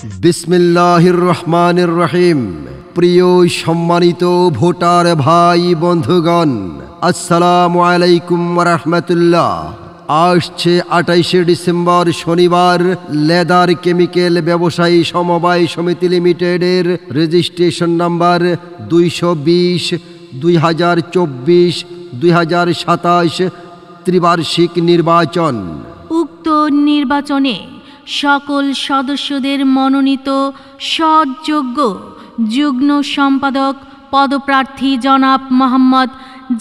বিসমিল্লাহির রহমানির রহিম। প্রিয় সম্মানিত ভোটার ভাই বন্ধুগণ, আসসালামু আলাইকুম ওয়া রাহমাতুল্লাহ। আসছে 28শে ডিসেম্বর শনিবার লেদার কেমিক্যাল ব্যবসায়ী সমবায় সমিতি লিমিটেডের রেজিস্ট্রেশন নাম্বার 220-2024-2027 ত্রিবার্ষিক নির্বাচন। উক্ত নির্বাচনে সকল সদস্যদের মনোনীত সৎযোগ্য যুগ্ম সম্পাদক পদপ্রার্থী জনাব মোহাম্মদ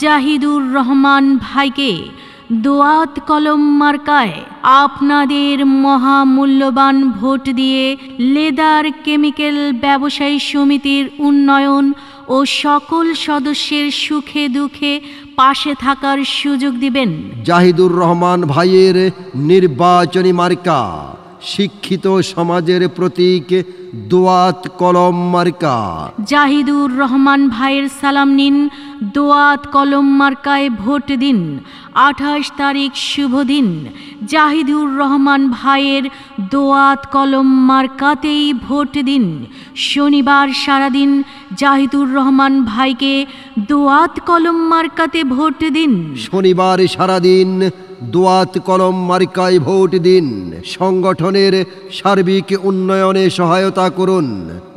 জাহিদুর রহমান ভাইকে দোয়াত কলম মার্কায় আপনাদের মহামূল্যবান ভোট দিয়ে লেদার কেমিক্যাল ব্যবসায়ী সমিতির উন্নয়ন ও সকল সদস্যের সুখে দুঃখে পাশে থাকার সুযোগ দিবেন। জাহিদুর রহমান ভাইয়ের নির্বাচনী মার্কা শিক্ষিত সমাজের প্রতীক দোয়াত কলম মার্কা। জাহিদুর রহমান ভাইয়ের সালাম নিন, দোয়াত কলম মার্কায় ভোট দিন। 28 তারিখ শুভ দিন। জাহিদুর রহমান ভাইয়ের দোয়াত কলম মার্কাতেই ভোট দিন। শনিবার সারাদিন জাহিদুর রহমান ভাইকে দোয়াত কলম মার্কাতে ভোট দিন। শনিবার সারাদিন দোয়াত কলম মার্কায় ভোট দিন। সংগঠনের সার্বিক উন্নয়নে সহায়তা করুন।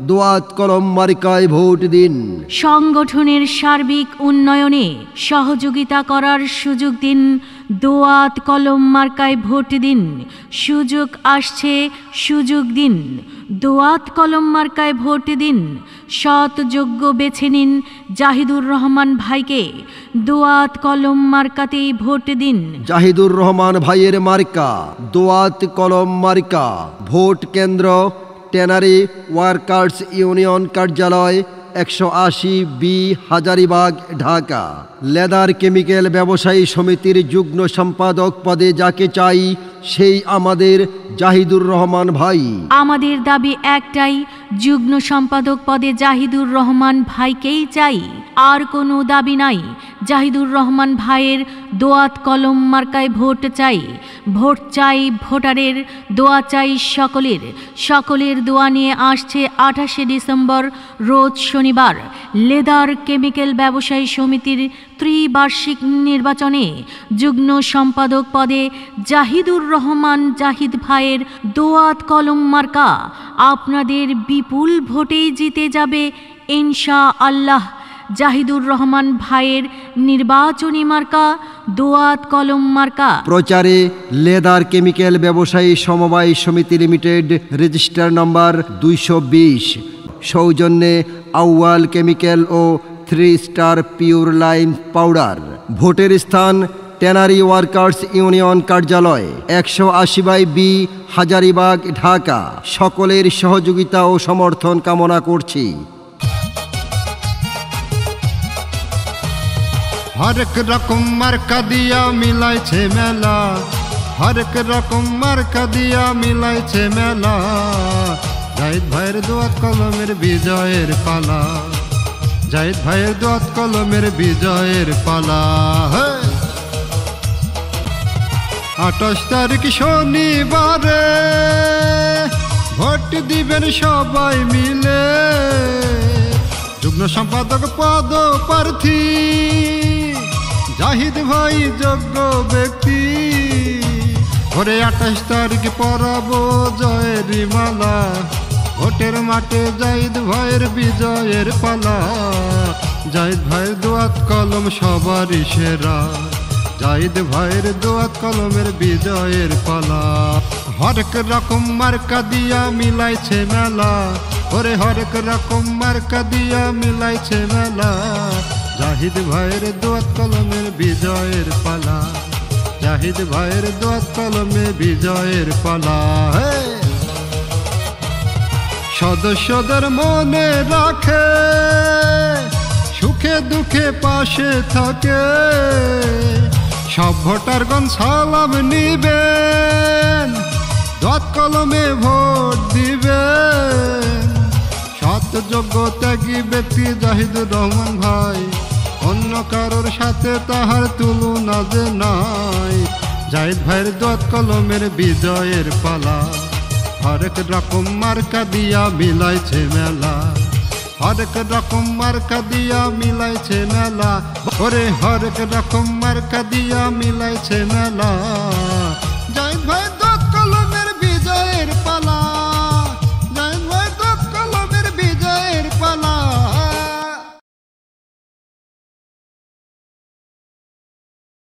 দোয়াত কলম মার্কায় ভোট দিন। সংগঠনের সার্বিক উন্নয়নে সহযোগিতা করার সুযোগ দিন। দোয়াত কলম মার্কায় ভোট দিন। সুযোগ আসছে, সুযোগ দিন। দোয়াত কলম মার্কায় ভোট দিন। সৎ যোগ্য বেছে নিন জাহিদুর রহমান ভাইকে। দোয়াত কলম মার্কাতেই ভোট দিন। জাহিদুর রহমান ভাইয়ের মার্কা দোয়াত কলম মার্কা। ভোট কেন্দ্র ট্যানারি ওয়ার্কার্স ইউনিয়ন কার্যালয় 180B Hazaribagh, Dhaka. Leather chemical ব্যবসায়ী সমিতির যুগ্ম সম্পাদক পদে যাকে চাই সেই আমাদের জাহিদুর রহমান ভাই। আমাদের দাবি একটাই, যুগ্ম সম্পাদক পদে জাহিদুর রহমান ভাইকেই চাই, আর কোনো দাবি নাই। জাহিদুর রহমান ভাইয়ের দোয়াত কলম মার্কায় ভোট চাই। ভোট চাই ভোটারের, দোয়া চাই সকলের। সকলের দোয়া নিয়ে আসছে 28শে ডিসেম্বর রোজ শনিবার লেদার কেমিক্যাল ব্যবসায়ী সমিতির ত্রিবার্ষিক নির্বাচনে যুগ্ম সম্পাদক পদে জাহিদুর রহমান জাহিদ ভাইয়ের দোয়াত কলম মার্কা আপনাদের বিপুল ভোটেই জিতে যাবে ইনশাআল্লাহ। জাহিদুর রহমান ভাইয়ের নির্বাচনী মার্কা দোয়াত কলম মার্কা। প্রচারে লেদার কেমিক্যাল ব্যবসায়ী সমবায় সমিতি লিমিটেড, রেজিস্টার নাম্বার 220। সৌজন্যে আউয়াল কেমিক্যাল ও 3 স্টার পিওর লাইম পাউডার। ভোটের স্থান ট্যানারি ওয়ার্কার্স ইউনিয়ন কার্যালয় 180B হাজারীবাগ, ঢাকা। সকলের সহযোগিতা ও সমর্থন কামনা করছি। হরেক রকম মার্কা দিয়া মিলাইছে মেলা, হরেক রকম মার্কা দিয়া মিলাইছে মেলা। জাহিদ ভাইয়ের দোয়াত কলমের বিজয়ের পালা, জাহিদ ভাইয়ের দোয়াত কলমের বিজয়ের পালা। 28 তারিখ শনিবারে ভোট দিবেন সবাই মিলে। যুগ্ম সম্পাদক পদ প্রার্থী জাহিদ ভাই যোগ্য ব্যক্তি। ওরে 28 তারিখ পরাবো জয়ের মালা। ভোটের মাঠে জাহিদ ভাইয়ের বিজয়ের পালা। জাহিদ ভাইয়ের দোয়াত কলম সবারই সেরা। জাহিদ ভাইয়ের দোয়াত কলমের বিজয়ের পালা। হরেক রকম মার্কা দিয়া মিলাইছে মেলা, ওরে হরেক রকম মার্কা দিয়া মিলাইছে মেলা। জাহিদ ভাইয়ের দোয়াত কলমের বিজয়ের পালা। জাহিদ ভাইয়ের দোয়াত কলমে বিজয়ের পালা। সদস্যদের মনে রাখে, সুখে দুঃখে পাশে থাকে। সব ভোটারগণ সালাম নিবেন, দোয়াত কলমে ভোট দিবেন। সৎ যোগ্য ত্যাগী ব্যক্তি জাহিদুর রহমান ভাই, অন্য কারোর সাথে তাহার তুলনা যে নাই। জাহিদ ভাইয়ের দোয়াত কলমের বিজয়ের পালা। হরেক রকম মার্কা দিয়া মিলাইছে মেলা, হরেক রকম মার্কা দিয়া মিলাইছে মেলা, ওরে হরেক রকম মার্কা দিয়া মিলাইছে মেলা।